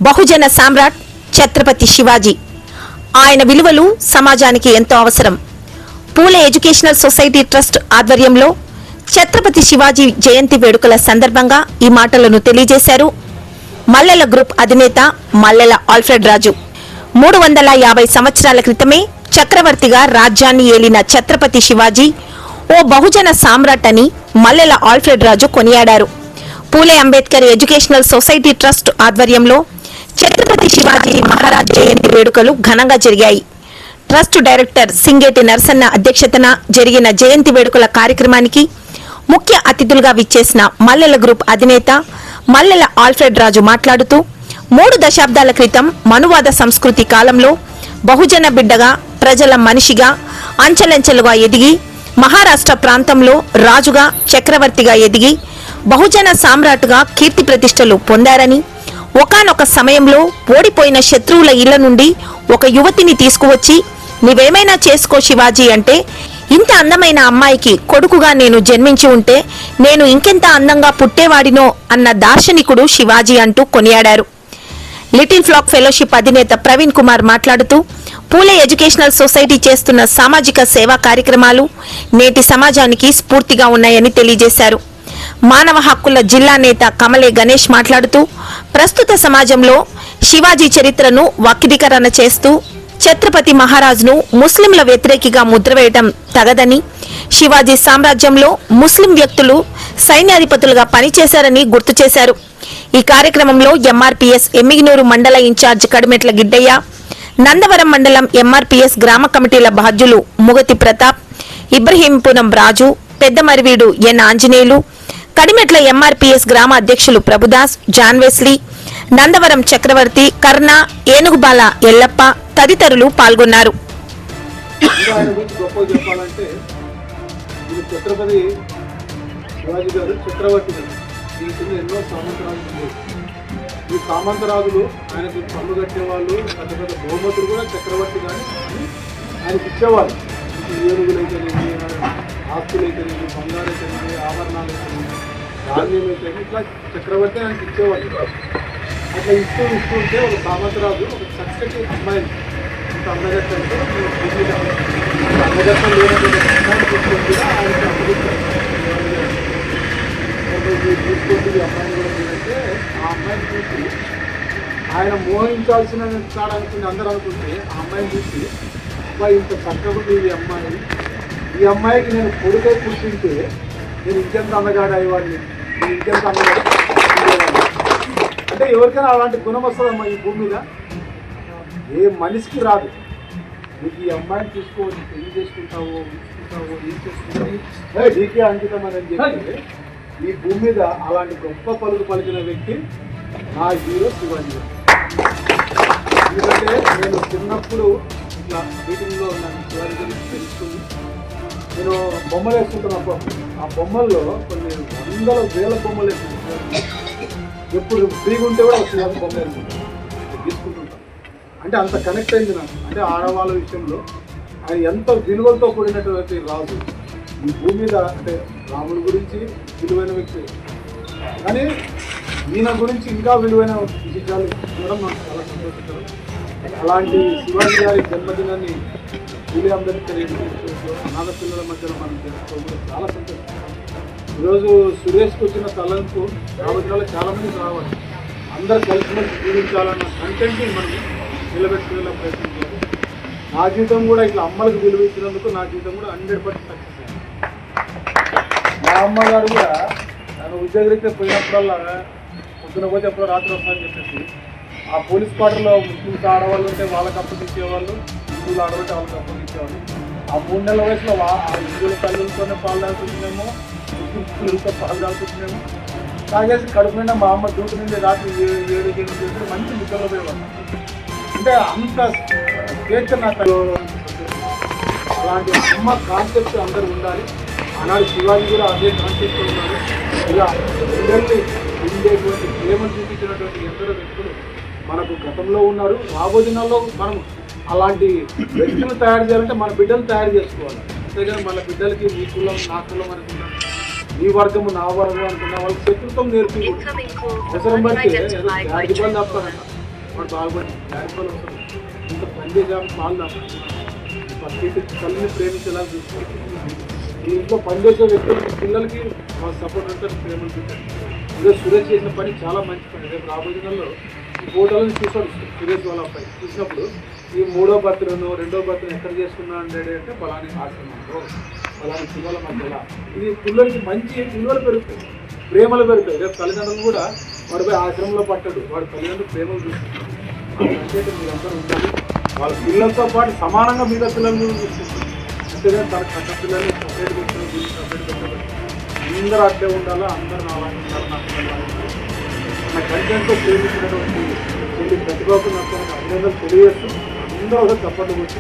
బహుజన సామ్రాట్ ఛత్రపతి శివాజీ. ఆయన విలువలు సమాజానికి ఎంతో అవసరం. పూలే ఎడ్యుకేషనల్ సొసైటీ ట్రస్ట్ ఆధ్వర్యంలో ఛత్రపతి శివాజీ జయంతి వేడుకల సందర్భంగా ఈ మాటలను తెలియజేశారు మల్లెల గ్రూప్ అధినేత మల్లెల ఆల్ఫ్రెడ్ రాజు. 350 సంవత్సరాల క్రితమే చక్రవర్తిగా రాజ్యాన్ని ఏలిన ఛత్రపతి శివాజీ ఓ బహుజన సామ్రాట్ అని మల్లెల ఆల్ఫ్రెడ్ రాజు కొనియాడారు. పూలే అంబేద్కర్ ఎడ్యుకేషనల్ సొసైటీ ట్రస్ట్ ఆధ్వర్యంలో ఛత్రపతి శివాజీ మహారాజ్ జయంతి వేడుకలు ఘనంగా జరిగాయి. ట్రస్ట్ డైరెక్టర్ సింగేటి నరసన్న అధ్యక్షతన జరిగిన జయంతి వేడుకల కార్యక్రమానికి ముఖ్య అతిథులుగా విచ్చేసిన మల్లెల గ్రూప్ అధినేత మల్లెల ఆల్ఫ్రెడ్ రాజు మాట్లాడుతూ 3 దశాబ్దాల క్రితం మనువాద సంస్కృతి కాలంలో బహుజన బిడ్డగా, ప్రజల మనిషిగా అంచెలంచెలుగా ఎదిగి మహారాష్ట్ర ప్రాంతంలో రాజుగా, చక్రవర్తిగా ఎదిగి బహుజన సామ్రాట్గా కీర్తి ప్రతిష్టలు పొందారని, ఒకానొక సమయంలో ఓడిపోయిన శత్రువుల ఇళ్ల నుండి ఒక యువతిని తీసుకువచ్చి నీవేమైనా చేసుకో శివాజీ అంటే, ఇంత అందమైన అమ్మాయికి కొడుకుగా నేను జన్మించి ఉంటే నేను ఇంకెంత అందంగా పుట్టేవాడినో అన్న దార్శనికుడు శివాజీ అంటూ కొనియాడారు. లిటిల్ ఫ్లాక్ ఫెలోషిప్ అధినేత ప్రవీణ్ కుమార్ మాట్లాడుతూ పూలే ఎడ్యుకేషనల్ సొసైటీ చేస్తున్న సామాజిక సేవా కార్యక్రమాలు నేటి సమాజానికి స్ఫూర్తిగా ఉన్నాయని తెలియజేశారు. మానవ హక్కుల జిల్లా నేత కమలే గణేష్ మాట్లాడుతూ ప్రస్తుత సమాజంలో శివాజీ చరిత్రను వక్రీకరణ చేస్తూ ఛత్రపతి మహారాజ్ను ముస్లింల వ్యతిరేకిగా ముద్రవేయడం తగదని, శివాజీ సామ్రాజ్యంలో ముస్లిం వ్యక్తులు సైన్యాధిపతులుగా పనిచేశారని గుర్తు చేశారు. ఈ కార్యక్రమంలో ఎంఆర్పీఎస్ ఎమ్మిగినూరు మండల ఇన్ఛార్జ్ కడిమెట్ల గిడ్డయ్య, నందవరం మండలం ఎంఆర్పీఎస్ గ్రామ కమిటీల బాధ్యులు ముగతి ప్రతాప్, ఇబ్రహీంపురం రాజు, పెద్ద మరివీడు ఎన్ ఆంజనేయులు, కడిమెట్ల ఎంఆర్పీఎస్ గ్రామ అధ్యక్షులు ప్రభుదాస్, జాన్ వెస్లీ, నందవరం చక్రవర్తి, కర్ణ, ఏనుగుబాల ఎల్లప్ప తదితరులు పాల్గొన్నారు. ఈ సామంతరాజులు ఆయనకు పన్ను కట్టేవాళ్ళు, పెద్ద పెద్ద బహుమతులు కూడా చక్రవర్తి కానీ ఆయనకి ఇచ్చేవాళ్ళు. ఏనుగులు అయితేనేమి, ఆస్తులు అయితేనేమి, బంగారు అయితేనేమి, ఆభరణాలు అయితేనేమి, ధాన్యం అయితేనేమి, ఇట్లా చక్రవర్తి ఆయనకి ఇచ్చేవాళ్ళు. అట్లా ఇస్తూ ఉంటే ఒక సామంతరాజు ఒక చక్కటి అమ్మాయిని ఇంత అందగట్ట అంటే అందగట్టం లేనటువంటి కూడా ఆయనకి అప్పగించారు. తీసుకొచ్చి అమ్మాయిని కూడా ఏంటంటే ఆ అమ్మాయిని చూసి ఆయన మోహించాల్సిన కాడానికి అందరూ అనుకుంటే ఆ అమ్మాయిని చూసి అబ్బాయి ఇంత చక్కగా ఈ అమ్మాయికి నేను కొడుకై పుట్టింటే నేను ఇంకెంత అందగాడు అయ్యేవాడిని, నేను ఇంకెంత అందగాడు అంటే ఎవరికైనా అలాంటి గుణం వస్తుందమ్మా ఈ భూమి మీద. ఏ మనిషికి రాదు. నీకు ఈ అమ్మాయిని చూసుకోవాలి, పెళ్లి చేసుకుంటావో, ఉంచుకుంటావో, ఏం చేసుకుంటావు నీకే అంకితం అని చెప్పి ఈ భూమి మీద అలాంటి గొప్ప పలుకు పలికిన వ్యక్తి నా హీరో శివాజీ గారు. ఎందుకంటే నేను చిన్నప్పుడు ఇట్లా మీటింగ్లో నాకు శివాజీ గురించి తెలుసుకుని నేను బొమ్మలు వేసుకుంటున్నప్పుడు ఆ బొమ్మల్లో కొన్ని వందల వేల బొమ్మలు వేసుకుంటాను. ఎప్పుడు ఫ్రీగా ఉంటే కూడా శివాజీ బొమ్మ వేసుకుంటాను, తీసుకుంటుంటాను. అంటే అంత కనెక్ట్ అయింది నాకు. అంటే ఆడవాళ్ళ విషయంలో ఆయన ఎంత విలువలతో కూడినటువంటి రాజు ఈ భూమి మీద. అంటే రాముడి గురించి విలువైన వ్యక్తి, కానీ ఈయన గురించి ఇంకా విలువైన విషయాలు చూడడం నాకు చాలా సంతోషకరం. అలాంటి శివాజీ గారి జన్మదినాన్ని పూలే అంబేద్కర్ అనాథ పిల్లల మధ్యలో మనం తెలుసుకోవడం చాలా సంతోషం. ఈరోజు సురేష్కి వచ్చిన తలంపు రాబోతుల్లో చాలామంది రావాలి, అందరూ కలిసిమెలిసి జీవించాలన్న కంటెంట్ని మనం నిలబెట్టుకునే ప్రయత్నం చేయాలి. నా జీవితం కూడా ఇట్లా అమ్మలకు విలువ ఇచ్చినందుకు నా జీవితం కూడా 100% సక్సెస్ అయింది. మా అమ్మగారు కూడా నన్ను ఉద్యోగరీత్యా పోయినప్పుడల్లా పొద్దున పోతే ఎప్పుడో రాత్రి వస్తారని చెప్పేసి ఆ పోలీస్ క్వార్టర్లో ముస్లిమ్స్ ఆడవాళ్ళు ఉంటే వాళ్ళకి అప్పగించేవాళ్ళు, హిందువులు ఆడవాళ్ళంటే వాళ్ళకి అప్పగించేవాళ్ళు. ఆ 3 నెలల వయసులో ఆ హిందువుల తల్లులతోనే పాలు తాగుతున్నామో, ముస్లిం పిల్లలతో పాలు తాగుతున్నామో, తాగేసి కడుపు నిండా మా అమ్మ డ్యూటీ నుండి రాత్రి 7-8 మంచి నిద్రలో పోయేవాళ్ళు. అంటే అంత స్వేచ్ఛ నాకు. అలాంటి అమ్మ కాన్సెప్ట్ అందరూ ఉండాలి. ఆనాడు శివాజీ కూడా అదే కాన్సెప్ట్ ఉన్నారు. ఇలా అందరినీ ఉండేటువంటి ప్రేమ చూపించినటువంటి ఎందరో వ్యక్తులు మనకు గతంలో ఉన్నారు. రాబోయే దినాల్లో మనం అలాంటి వ్యక్తులు తయారు చేయాలంటే మన బిడ్డలు తయారు చేసుకోవాలి. అంతేగాని మన బిడ్డలకి మీ కులం నా కులం అనుకున్నా, మీ వర్గము నా వర్గం అనుకున్న వాళ్ళకి శత్రుత్వం నేర్పి అవసరం బట్టి ఇబ్బంది ఆపుతారంట. వాడు బాగుపడి దానివల్ల వస్తుంది ఇంత పనిచేసాము వాళ్ళు ప్రతి తల్లిని ప్రేమించేలా చూసుకోవాలి. ఈ ఇంట్లో పనిచేసే వ్యక్తులకి పిల్లలకి సపోర్ట్ ఉంటుంది, ప్రేమలు పెట్టారు. ఇదే సురేష్ చేసిన పని చాలా మంచి పని. రేపు రాబోయే దినాల్లో ఈ ఫోటోలను చూసాడు సురేష్ వాళ్ళ అబ్బాయి. చూసినప్పుడు ఈ 3వ బర్త్డేను 2వ బర్త్డే ఎక్కడ చేసుకున్నాను డాడీ అంటే ఫలాని ఆశ్రమంలో ఫలాని పిల్లల మధ్యలో. ఇది పిల్లలకి మంచి విలువలు పెరుగుతాయి, ప్రేమలు పెరుగుతాయి. రేపు తల్లిదండ్రులు కూడా వాడు పోయి ఆశ్రమంలో పట్టాడు, వాడు తల్లిదండ్రులు ప్రేమలు చూసుకుంటారు. అంటే మీరందరూ ఉండాలి, వాళ్ళ పిల్లలతో పాటు సమానంగా మిగతా పిల్లలు కూడా చూసుకుంటారు. అంతేగాని తన కట్ట పిల్లలు సపరేట్ పెట్టారు, సపరేట్ పెట్టారు. అందరూ అట్లే ఉండాలా, అందరూ నాలాగా ఉండాలి. నా కంటెంట్తో ప్రేమించినటువంటి ప్రతిభకు నాకు అభినందనలు తెలియజేస్తూ అందరూ చప్పట్లు కొట్టి